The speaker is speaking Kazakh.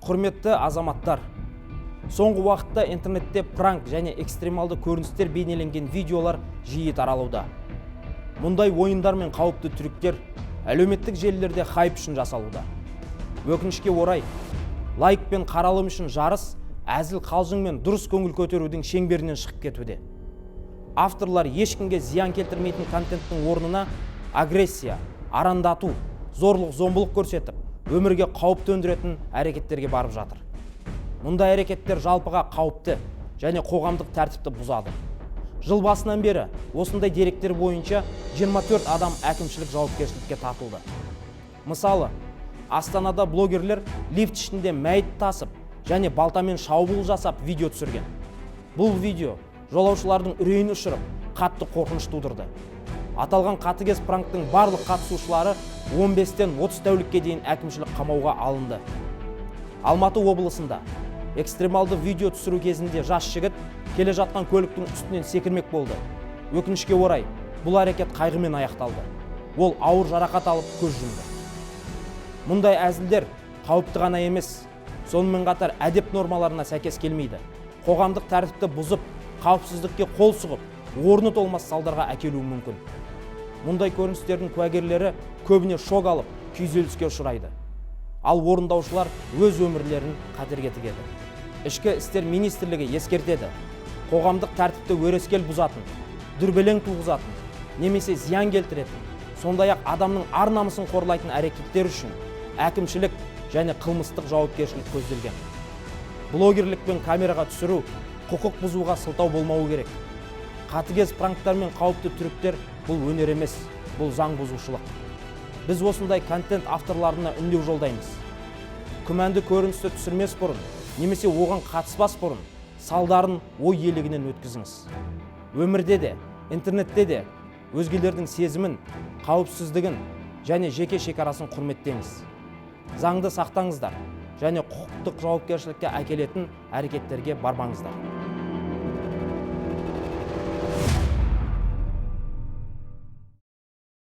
Құрметті азаматтар, соңғы уақытта интернетте пранк және экстремалды көріністер бейнеленген видеолар жиі таралуда. Мұндай ойындар мен қауіпті трюктер әлеуметтік желілерде хайп үшін жасалуда. Өкінішке орай, лайк пен қаралым үшін жарыс әзіл қалжың мен дұрыс көңіл көтерудің шеңберінен шығып кетуде. Авторлар ешкімге зиян келтірмейтін контенттің орнына агрессия, арандату, зорлық зомбылық көрсетіп, өмірге қауіп төндіретін әрекеттерге барып жатыр. Мұндай әрекеттер жалпыға қауіпті және қоғамдық тәртіпті бұзады. Жыл басынан бері осындай деректер бойынша 24 адам әкімшілік жауапкершілікке тартылды. Мысалы, Астанада блогерлер лифт ішінде мәйіт тасып және балтамен шабуыл жасап видео түсірген. Бұл видео жолаушылардың үрейін ұшырып, қатты қорқыныш тудырды. Аталған қатыгез пранктың барлық қатысушылары 15-тен 30 тәулікке дейін әкімшілік қамауға алынды. Алматы облысында экстремалды видео түсіру кезінде жас жігіт келе жатқан көліктің үстінен секірмек болды. Өкінішке орай, бұл әрекет қайғымен аяқталды. Ол ауыр жарақат алып көз жұмды. Мұндай әзілдер қауіпті ғана емес, сонымен қатар әдеп нормаларына сәйкес келмейді. Қоғамдық тәртіпті бұзып, қауіпсіздікке қол сұғып, орны толмас салдарға әкелуі мүмкін. Мұндай көріністердің куәгерлері көбіне шок алып, күйзеліске ұшырайды. Ал орындаушылар өз өмірлерін қатерге тігеді. Ішкі істер министрлігі ескертеді. Қоғамдық тәртіпті өрескел бұзатын, дүрбелең туғызатын, немесе зиян келтіретін, сондай-ақ адамның ар-намысын қорлайтын әрекеттер үшін әкімшілік және қылмыстық жауапкершілік көзделген. Блогерлік пен камераға түсіру құқық бұзуға сылтау болмауы керек. Қатыгез пранктар мен қауіпті трюктер бұл өнер емес, бұл заң бұзушылық. Біз осындай контент авторларына үндеу жолдаймыз. Күмәнді көріністі түсірмес бұрын, немесе оған қатыспас бұрын, салдарын ой елегінен өткізіңіз. Өмірде де, интернетте де өзгелердің сезімін, қауіпсіздігін және жеке шекарасын құрметтеңіз. Заңды сақтаңыздар және құқықтық жауапкершілікке әкелетін әрекеттерге бармаңыздар.